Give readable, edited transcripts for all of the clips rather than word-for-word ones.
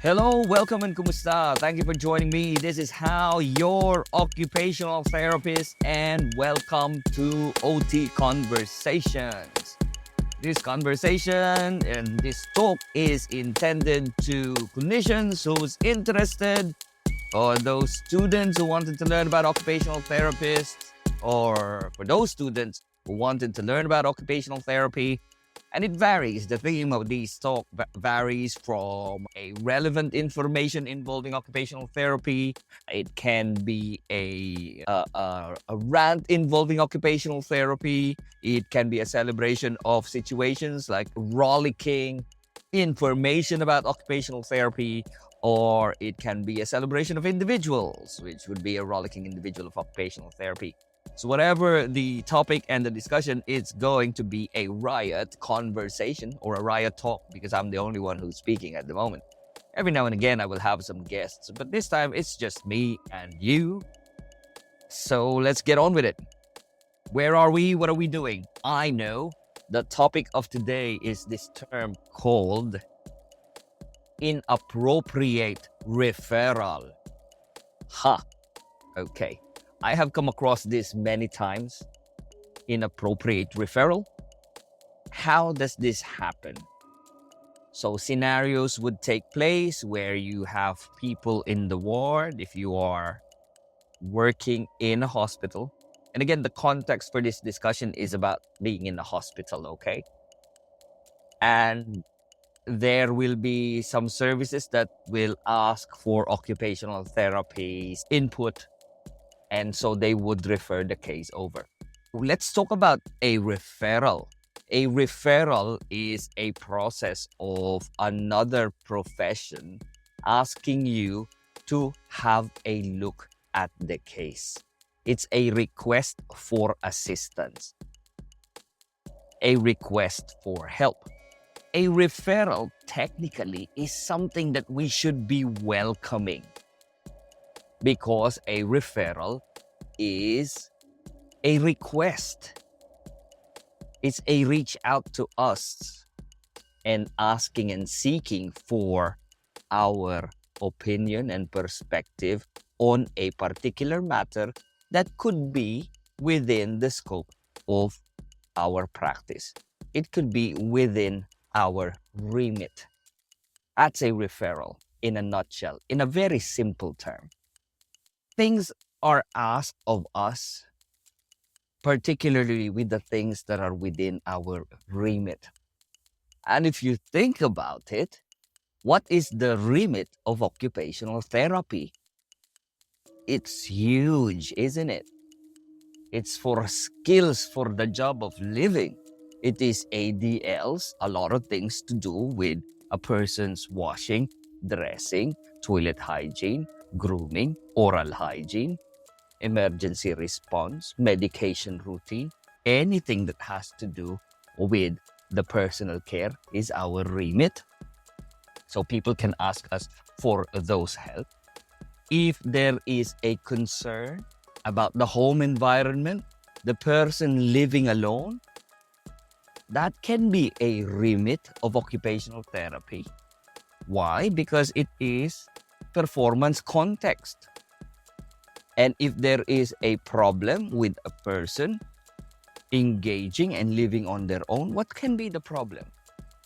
Hello, welcome and kumusta. Thank you for joining me. This is How, your occupational therapist, and welcome to OT Conversations. This conversation and this talk is intended to clinicians who's interested, or those students who wanted to learn about occupational therapists, or for those students who wanted to learn about occupational therapy. And it varies. The theme of these talk varies from a relevant information involving occupational therapy. It can be a rant involving occupational therapy. It can be a celebration of situations like rollicking information about occupational therapy, or it can be a celebration of individuals, which would be a rollicking individual of occupational therapy. So whatever the topic and the discussion, it's going to be a riot conversation or a riot talk, because I'm the only one who's speaking at the moment. Every now and again, I will have some guests, but this time it's just me and you. So let's get on with it. Where are we? What are we doing? I know the topic of today is this term called inappropriate referral. Okay. I have come across this many times. Inappropriate referral. How does this happen? So scenarios would take place where you have people in the ward if you are working in a hospital. And again, the context for this discussion is about being in a hospital, okay? And there will be some services that will ask for occupational therapy's input, and so they would refer the case over. Let's talk about a referral. A referral is a process of another profession asking you to have a look at the case. It's a request for assistance, a request for help. A referral technically is something that we should be welcoming, because a referral is a request. It's a reach out to us and asking and seeking for our opinion and perspective on a particular matter that could be within the scope of our practice. It could be within our remit. That's a referral in a nutshell, in a very simple term. Things are asked of us, particularly with the things that are within our remit. And if you think about it, what is the remit of occupational therapy? It's huge, isn't it? It's for skills for the job of living. It is ADLs, a lot of things to do with a person's washing, dressing, toilet hygiene, grooming, oral hygiene, emergency response, medication routine. Anything that has to do with the personal care is our remit. So people can ask us for those help. If there is a concern about the home environment, the person living alone, that can be a remit of occupational therapy. Why? Because it is performance context. And if there is a problem with a person engaging and living on their own, what can be the problem?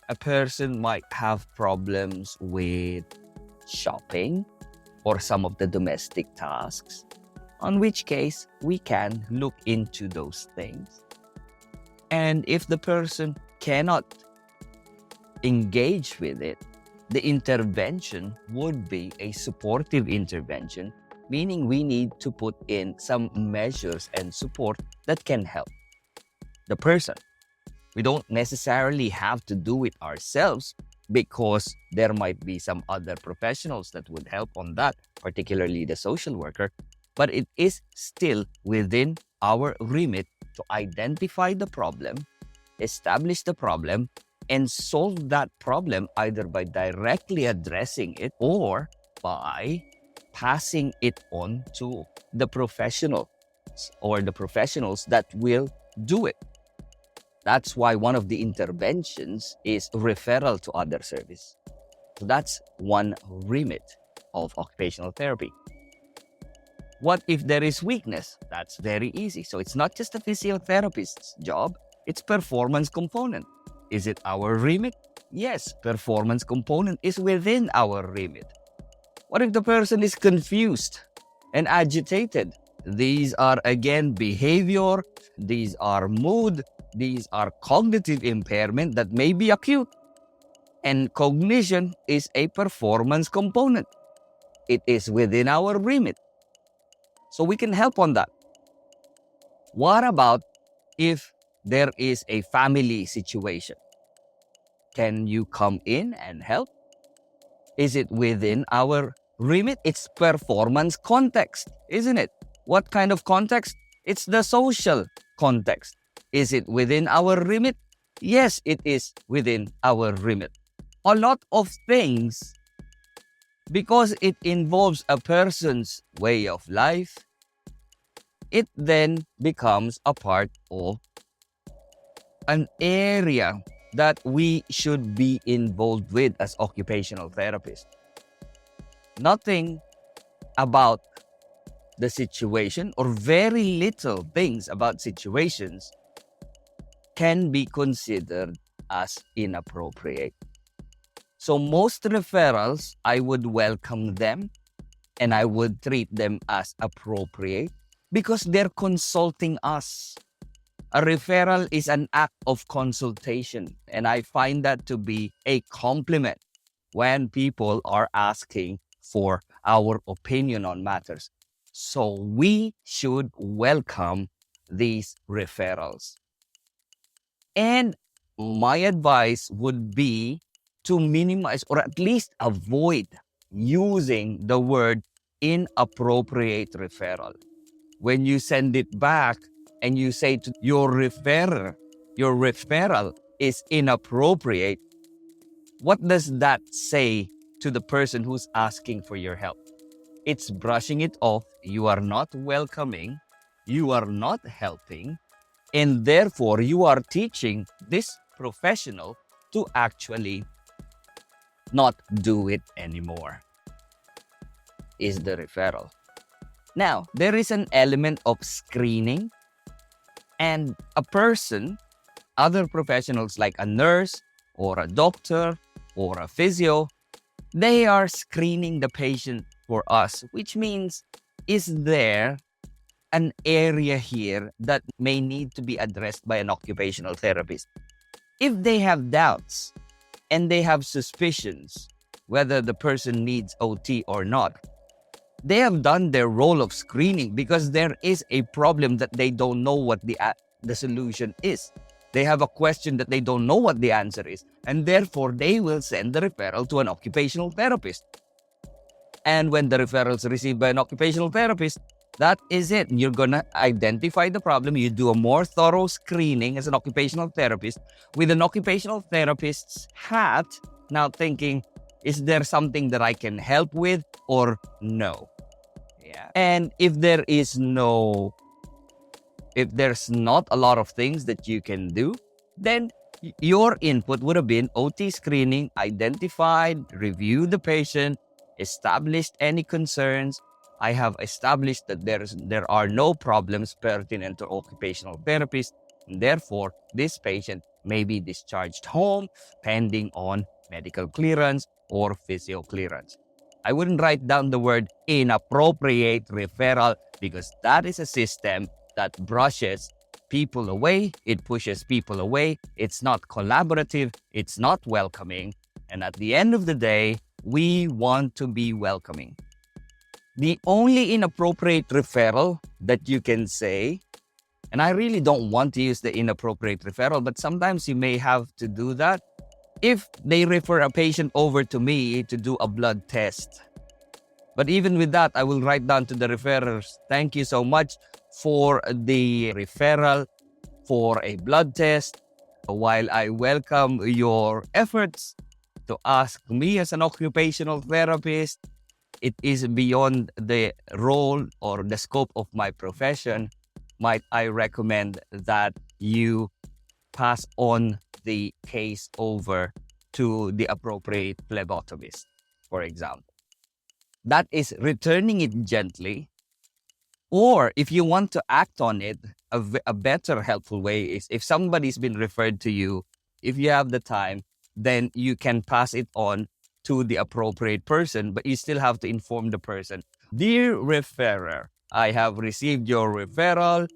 A person might have problems with shopping or some of the domestic tasks, in which case we can look into those things. And if the person cannot engage with it, the intervention would be a supportive intervention, meaning we need to put in some measures and support that can help the person. We don't necessarily have to do it ourselves, because there might be some other professionals that would help on that, particularly the social worker. But it is still within our remit to identify the problem, establish the problem, and solve that problem either by directly addressing it or by passing it on to the professional or the professionals that will do it. That's why one of the interventions is referral to other service. So that's one remit of occupational therapy. What if there is weakness? That's very easy. So it's not just a physiotherapist's job, it's performance component. Is it our remit? Yes, performance component is within our remit. What if the person is confused and agitated? These are again behavior, these are mood, these are cognitive impairment that may be acute. And cognition is a performance component. It is within our remit. So we can help on that. What about if there is a family situation? Can you come in and help? Is it within our remit? It's performance context, isn't it? What kind of context? It's the social context. Is it within our remit? Yes, it is within our remit. A lot of things, because it involves a person's way of life, it then becomes a part of an area that we should be involved with as occupational therapists. Nothing about the situation or very little things about situations can be considered as inappropriate. So most referrals, I would welcome them and I would treat them as appropriate because they're consulting us. A referral is an act of consultation, and I find that to be a compliment when people are asking for our opinion on matters. So we should welcome these referrals. And my advice would be to minimize or at least avoid using the word inappropriate referral. When you send it back and you say to your referral is inappropriate, what does that say to the person who's asking for your help? It's brushing it off. You are not welcoming, you are not helping, and therefore you are teaching this professional to actually not do it anymore, is the referral. Now, there is an element of screening, and a person, other professionals like a nurse or a doctor or a physio, they are screening the patient for us, which means, is there an area here that may need to be addressed by an occupational therapist? If they have doubts and they have suspicions whether the person needs OT or not, they have done their role of screening because there is a problem that they don't know what the solution is. They have a question that they don't know what the answer is, and therefore they will send the referral to an occupational therapist. And when the referral is received by an occupational therapist, that is it. You're going to identify the problem. You do a more thorough screening as an occupational therapist with an occupational therapist's hat, now thinking, is there something that I can help with or no? Yeah. And if there's not a lot of things that you can do, then your input would have been OT screening, identified, reviewed the patient, established any concerns. I have established that there are no problems pertinent to occupational therapist. And therefore, this patient may be discharged home pending on medical clearance or physio clearance. I wouldn't write down the word inappropriate referral because that is a system that brushes people away. It pushes people away. It's not collaborative. It's not welcoming. And at the end of the day, we want to be welcoming. The only inappropriate referral that you can say, and I really don't want to use the inappropriate referral, but sometimes you may have to do that. If they refer a patient over to me to do a blood test. But even with that, I will write down to the referrers, thank you so much for the referral for a blood test. While I welcome your efforts to ask me as an occupational therapist, it is beyond the role or the scope of my profession. Might I recommend that you pass on the case over to the appropriate phlebotomist, for example. That is returning it gently. Or if you want to act on it, a better helpful way is if somebody's been referred to you, if you have the time, then you can pass it on to the appropriate person, but you still have to inform the person. Dear referrer, I have received your referral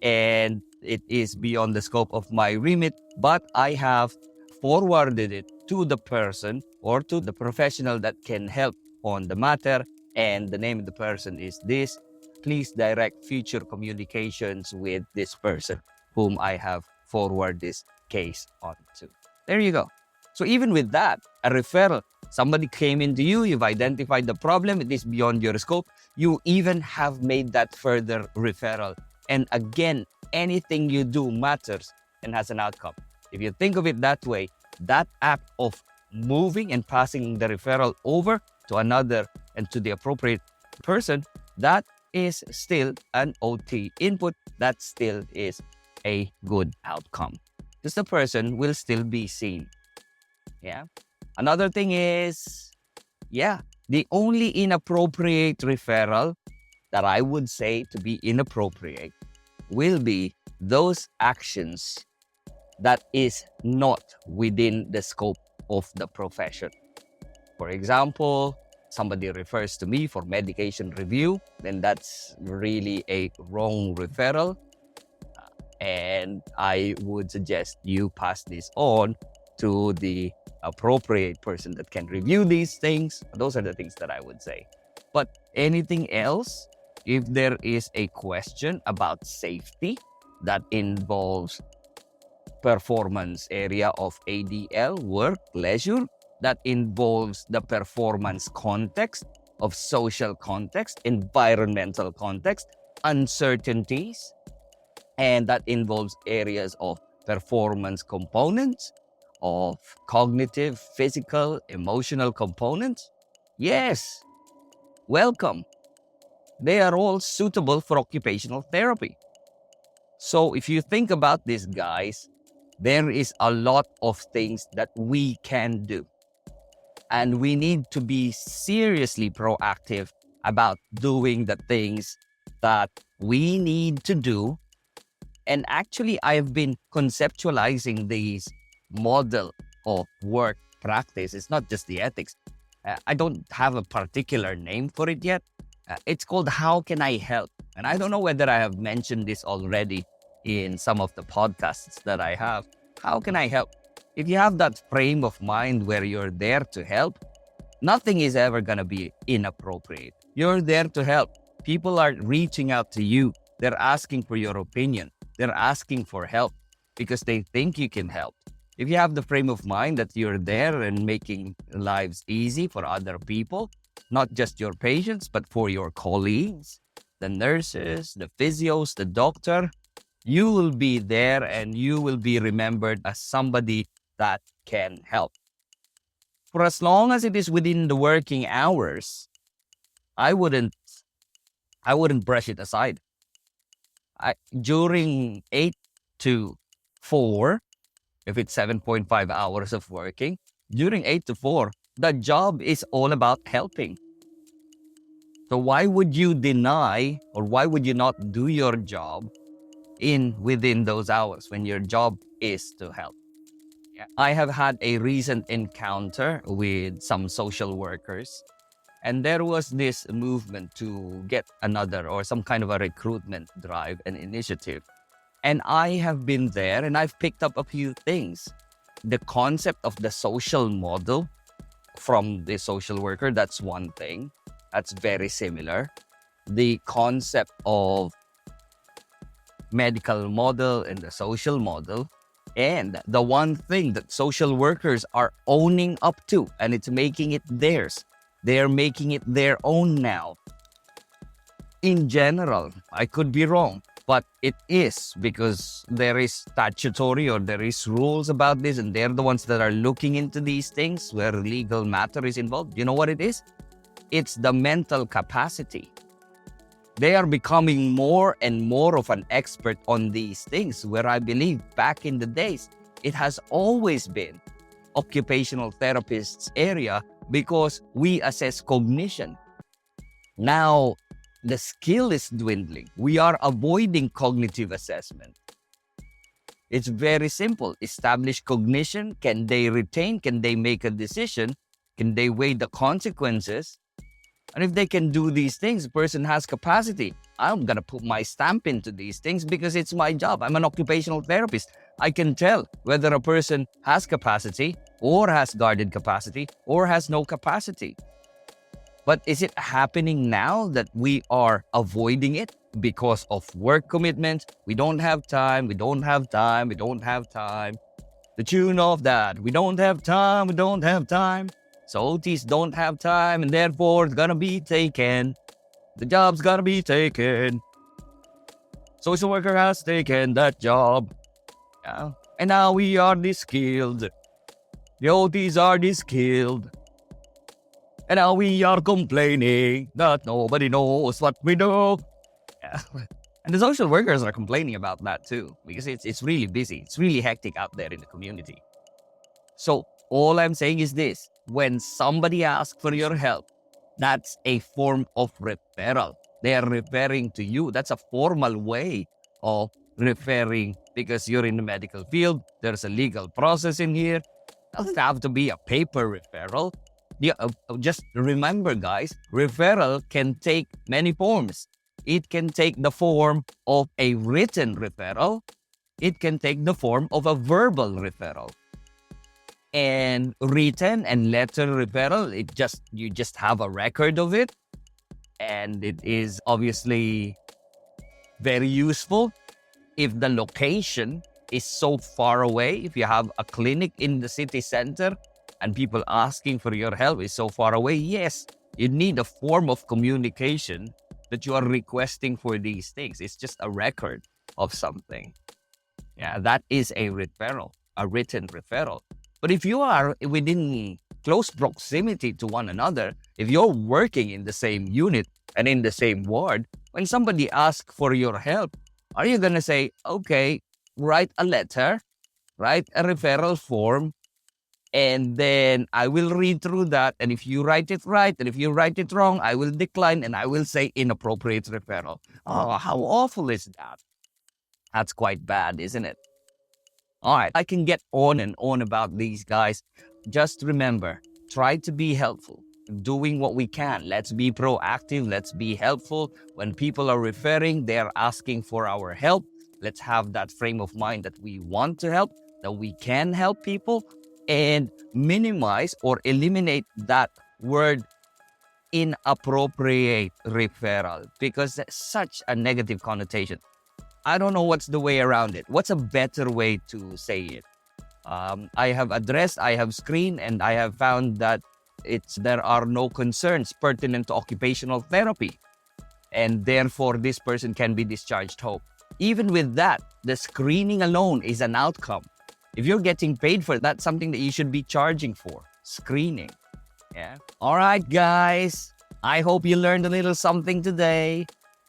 and it is beyond the scope of my remit, but I have forwarded it to the person or to the professional that can help on the matter, and the name of the person is this. Please direct future communications with this person whom I have forwarded this case on to. There you go. So even with that, a referral, somebody came into you, you've identified the problem, it is beyond your scope, you even have made that further referral. And again, anything you do matters and has an outcome. If you think of it that way, that act of moving and passing the referral over to another and to the appropriate person, that is still an OT input. That still is a good outcome because the person will still be seen. Yeah. Another thing is, the only inappropriate referral that I would say to be inappropriate will be those actions that is not within the scope of the profession. For example, somebody refers to me for medication review, then that's really a wrong referral. And I would suggest you pass this on to the appropriate person that can review these things. Those are the things that I would say. But anything else, if there is a question about safety that involves performance area of ADL, work, leisure, that involves the performance context of social context, environmental context, uncertainties, and that involves areas of performance components, of cognitive, physical, emotional components. Yes, welcome. They are all suitable for occupational therapy. So if you think about this, guys, there is a lot of things that we can do. And we need to be seriously proactive about doing the things that we need to do. And actually, I've been conceptualizing these model of work practice. It's not just the ethics. I don't have a particular name for it yet. It's called How Can I Help? And I don't know whether I have mentioned this already in some of the podcasts that I have. How can I help? If you have that frame of mind where you're there to help, nothing is ever going to be inappropriate. You're there to help. People are reaching out to you. They're asking for your opinion. They're asking for help because they think you can help. If you have the frame of mind that you're there and making lives easy for other people, not just your patients, but for your colleagues, the nurses, the physios, the doctor, you will be there and you will be remembered as somebody that can help. For as long as it is within the working hours, I wouldn't brush it aside. During 8 to 4, if it's 7.5 hours of working, during 8 to 4, the job is all about helping. So why would you deny or why would you not do your job within those hours when your job is to help? I have had a recent encounter with some social workers, and there was this movement to get another or some kind of a recruitment drive and initiative. And I have been there and I've picked up a few things. The concept of the social model from the social worker, that's one thing. That's very similar. The concept of medical model and the social model. And the one thing that social workers are owning up to, and it's making it theirs. They're making it their own now. In general, I could be wrong, but it is because there is statutory or there is rules about this, and they're the ones that are looking into these things where legal matter is involved. You know what it is? It's the mental capacity. They are becoming more and more of an expert on these things, where I believe back in the days, it has always been occupational therapists' area because we assess cognition. Now, the skill is dwindling. We are avoiding cognitive assessment. It's very simple. Establish cognition. Can they retain? Can they make a decision? Can they weigh the consequences? And if they can do these things, the person has capacity. I'm going to put my stamp into these things because it's my job. I'm an occupational therapist. I can tell whether a person has capacity or has guarded capacity or has no capacity. But is it happening now that we are avoiding it because of work commitments? We don't have time. We don't have time. We don't have time. The tune of that. We don't have time. We don't have time. So OTs don't have time and therefore it's gonna be taken. The job's gonna be taken. Social worker has taken that job. Yeah. And now we are de-skilled. The OTs are de-skilled. And now we are complaining that nobody knows what we do. Yeah. And the social workers are complaining about that too because it's really busy. It's really hectic out there in the community. So all I'm saying is this. When somebody asks for your help, that's a form of referral. They are referring to you. That's a formal way of referring because you're in the medical field. There's a legal process in here. It doesn't have to be a paper referral. Yeah, just remember, guys, referral can take many forms. It can take the form of a written referral. It can take the form of a verbal referral. And written and letter referral, you just have a record of it. And it is obviously very useful if the location is so far away. If you have a clinic in the city center and people asking for your help is so far away, yes, you need a form of communication that you are requesting for these things. It's just a record of something. Yeah, that is a referral, a written referral. But if you are within close proximity to one another, if you're working in the same unit and in the same ward, when somebody asks for your help, are you going to say, okay, write a letter, write a referral form, and then I will read through that. And if you write it right and if you write it wrong, I will decline and I will say inappropriate referral. Oh, how awful is that? That's quite bad, isn't it? All right, I can get on and on about these guys. Just remember, try to be helpful, doing what we can. Let's be proactive. Let's be helpful. When people are referring, they're asking for our help. Let's have that frame of mind that we want to help, that we can help people, and minimize or eliminate that word inappropriate referral because that's such a negative connotation. I don't know what's the way around it. What's a better way to say it? I have addressed, I have screened, and I have found that there are no concerns pertinent to occupational therapy. And therefore, this person can be discharged home. Even with that, the screening alone is an outcome. If you're getting paid for it, that's something that you should be charging for. Screening. Yeah. All right, guys. I hope you learned a little something today.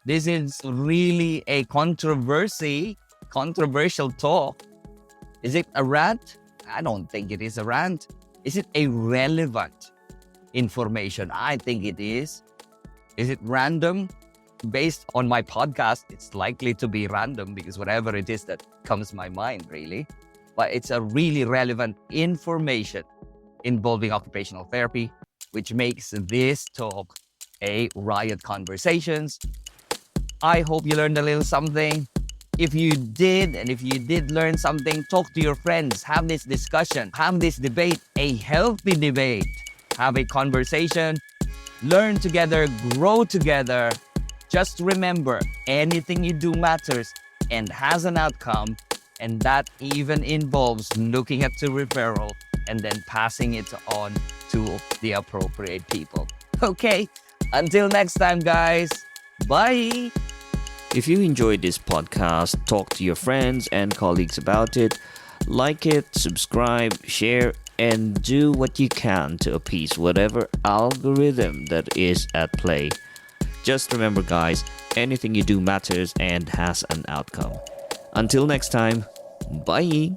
This is really a controversial talk. Is it a rant? I don't think it is a rant. Is it a relevant information? I think it is. Is it random? Based on my podcast, it's likely to be random because whatever it is that comes to my mind, really. But it's a really relevant information involving occupational therapy, which makes this talk a riot conversations. I hope you learned a little something. If you did, and if you did learn something, talk to your friends, have this discussion, have this debate, a healthy debate, have a conversation, learn together, grow together. Just remember, anything you do matters and has an outcome, and that even involves looking at the referral and then passing it on to the appropriate people. Okay, until next time, guys. Bye. If you enjoyed this podcast, talk to your friends and colleagues about it. Like it, subscribe, share, and do what you can to appease whatever algorithm that is at play. Just remember, guys, anything you do matters and has an outcome. Until next time, bye.